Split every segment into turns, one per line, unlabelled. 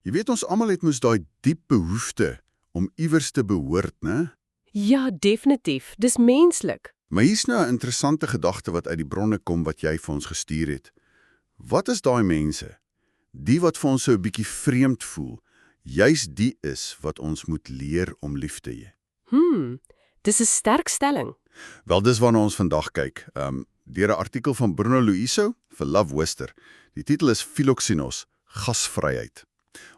Jy weet ons almal het mos daai diep behoefte om iewers te behoort, né?
Ja, definitief. Dis menslik.
Maar hier's nou 'n interessante gedagte wat uit die bronne kom wat jy vir ons gestuur het. Wat is daai mense? Die wat vir ons so 'n bietjie vreemd voel, juis die is wat ons moet leer om lief te hê.
Dis 'n sterk stelling.
Wel, dis waarna ons vandag kyk. Deur 'n artikel van Bruno Luiso vir Love Worcester. Die titel is Philoxenos, gasvryheid.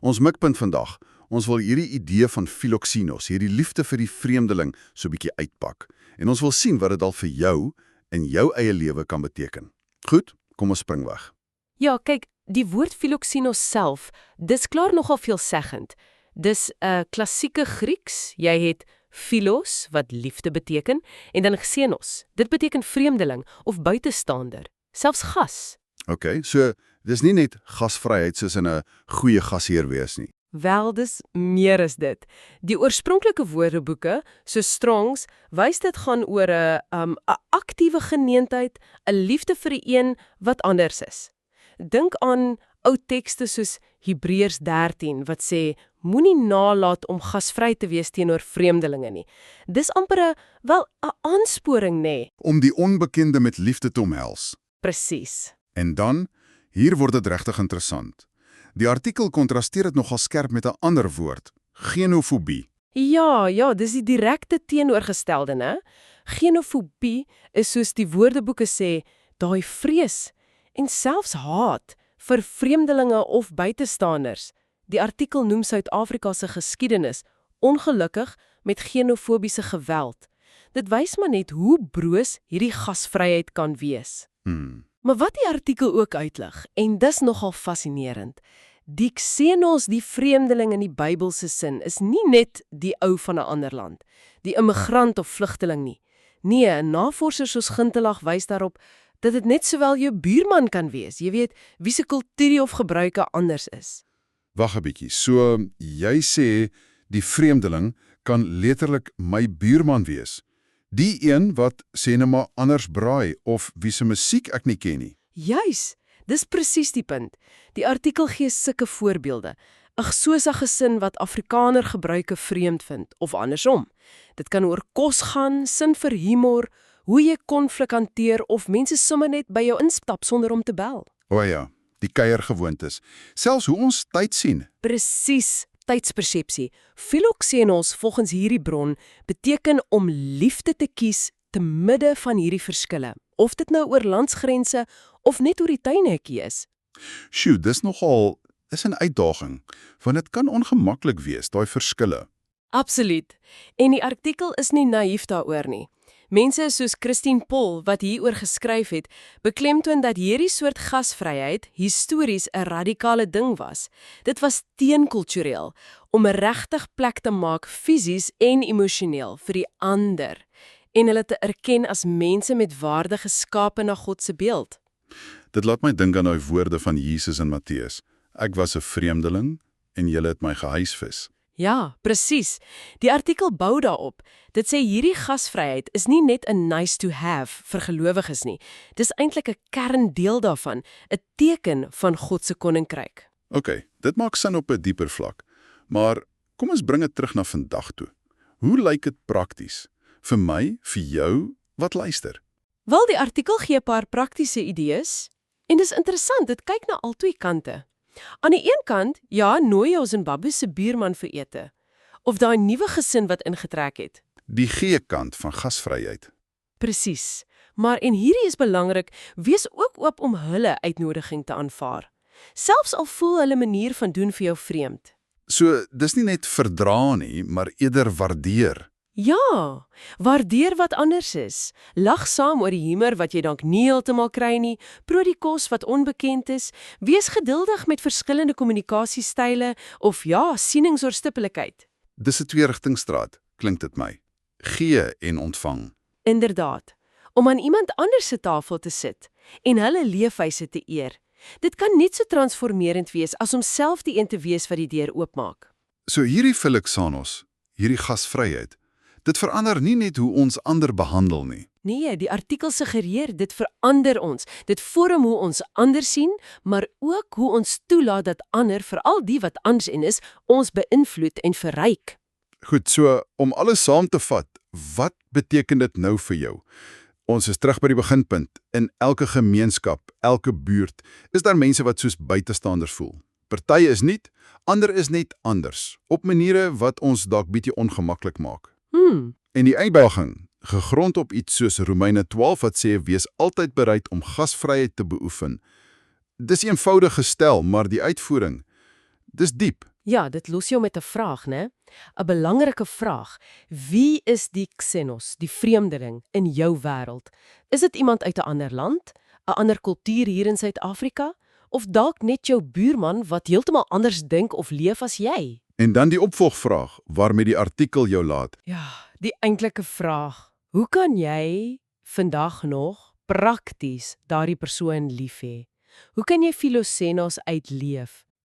Ons mikpunt vandag, ons wil hierdie idee van philoxenos, hierdie liefde vir die vreemdeling, so 'n bietjie uitpak. En ons wil sien wat dit al vir jou in jou eie lewe kan beteken. Goed, kom ons spring weg.
Ja, kyk, die woord philoxenos self, dis klaar nogal veelzeggend. Dis 'n klassieke Grieks. Jy het philos, wat liefde beteken, en dan xenos. Dit beteken vreemdeling of buitestander, selfs gas.
OK, so dis nie net gasvryheid soos in 'n goeie gasheer wees nie.
Wel, dis meer as dit. Die oorspronklike woordeboeke, so Strongs, wys dit gaan oor 'n aktiewe geneentheid, 'n liefde vir die een wat anders is. Dink aan ou tekste soos Hebreërs 13 wat sê moenie nalat om gasvry te wees teenoor vreemdelinge nie. Dis amper 'n aansporing, nê?
Om die onbekende met liefde te omhels.
Presies.
En dan, hier word dit regtig interessant. Die artikel kontrasteer dit nogal skerp met 'n ander woord, xenofobie.
Ja, dis die direkte teenoorgestelde, né? Xenofobie is soos die woordeboeke sê, daai vrees en selfs haat vir vreemdelinge of buitestanders. Die artikel noem Suid-Afrika se geskiedenis ongelukkig met xenofobiese geweld. Dit wys maar net hoe broos hierdie gasvryheid kan wees. Maar wat die artikel ook uitlig, en dis nogal fascinerend, die xenos, die vreemdeling in die Bybelse sin, is nie net die ou van 'n ander land, die immigrant of vlugteling nie. Nee, navorsers soos Gintelag wys daarop dat dit net sowel jou buurman kan wees, jy weet, wie se kultuur of gebruike anders is.
Wag 'n bietjie, so jy sê die vreemdeling kan letterlik my buurman wees. Die een wat sê net maar anders braai of wie se musiek ek nie ken nie.
Juis, dis presies die punt. Die artikel gee sulke voorbeelde. 'n Xhosa gesin wat Afrikaner gebruike vreemd vind, of andersom. Dit kan oor kos gaan, sin vir humor, hoe jy konflik hanteer of mense sommer net by jou instap sonder om te bel.
O ja, die kuiergewoontes. Selfs hoe ons tyd sien.
Presies, tydspersepsie. Philoxenos, volgens hierdie bron, beteken om liefde te kies te midde van hierdie verskille. Of dit nou oor landsgrense of net oor die tuinhekkie is.
Sjoe, dis 'n uitdaging, want dit kan ongemaklik wees, daai verskille.
Absoluut. En die artikel is nie naïef daaroor nie. Mense soos Christine Pol, wat hieroor geskryf het, beklemtoon dat hierdie soort gasvryheid histories 'n radikale ding was. Dit was teenkultureel, om 'n regtig plek te maak fisies en emosioneel vir die ander, en hulle te erken as mense met waarde geskape na God se beeld.
Dit laat my dink aan die woorde van Jesus in Matteus. Ek was 'n vreemdeling en julle het my gehuisves.
Ja, presies. Die artikel bou daarop. Dit sê hierdie gasvryheid is nie net 'n nice to have vir gelowiges nie. Dis eintlik 'n kerndeel daarvan, 'n teken van God se koninkryk.
OK, dit maak sin op 'n dieper vlak. Maar kom ons bring dit terug na vandag toe. Hoe lyk dit prakties? Vir my, vir jou, wat luister?
Wel, die artikel gee 'n paar praktiese idees. En dis interessant, dit kyk na albei kante. Aan die een kant, ja, nooi jou Zimbabwe se buurman vir ete. Of daai nuwe gesin wat ingetrek het.
Die G-kant van gasvryheid.
Presies. Maar en hierdie is belangrik, wees ook oop om hulle uitnodiging te aanvaar. Selfs al voel hulle manier van doen vir jou vreemd.
So, dis nie net verdra nie, maar eerder waardeer.
Ja, waardeer wat anders is. Lag saam oor die humor wat jy dalk nie heeltemal kry nie, proe die kos wat onbekend is, wees geduldig met verskillende kommunikasiestyle of ja, sienings oor stiptelikheid.
Dis 'n tweerigtingstraat, klink dit my. Gee en ontvang.
Inderdaad, om aan iemand anders se tafel te sit en hulle leefwyse te eer. Dit kan net so transformerend wees as om self die een te wees wat die deur oopmaak.
So hierdie philoxenos, hierdie gasvryheid, dit verander nie net hoe ons ander behandel nie.
Nee, die artikel suggereer dit verander ons. Dit vorm hoe ons ander sien, maar ook hoe ons toelaat dat ander, veral die wat anders in is, ons beïnvloed en verryk.
Goed, so om alles saam te vat, wat beteken dit nou vir jou? Ons is terug by die beginpunt. In elke gemeenskap, elke buurt, is daar mense wat soos buitestanders voel. Party is nie, ander is net anders, op maniere wat ons dalk bietjie ongemaklik maak. En die uitdaging, gegrond op iets soos Romeine 12 wat sê, wees altyd bereid om gasvryheid te beoefen. Dis eenvoudig gestel, maar die uitvoering, dis diep.
Ja, dit los jou met 'n vraag, né? 'n Belangrike vraag. Wie is die xenos, die vreemdeling in jou wêreld? Is dit iemand uit 'n ander land, 'n ander kultuur hier in Suid-Afrika, of dalk net jou buurman wat heeltemal anders dink of leef as jy?
En dan die opvolgvraag, waarmee die artikel jou laat.
Ja, die eintlike vraag. Hoe kan jy vandag nog prakties daardie persoon lief hê? Hoe kan jy Philoxenos uitleef?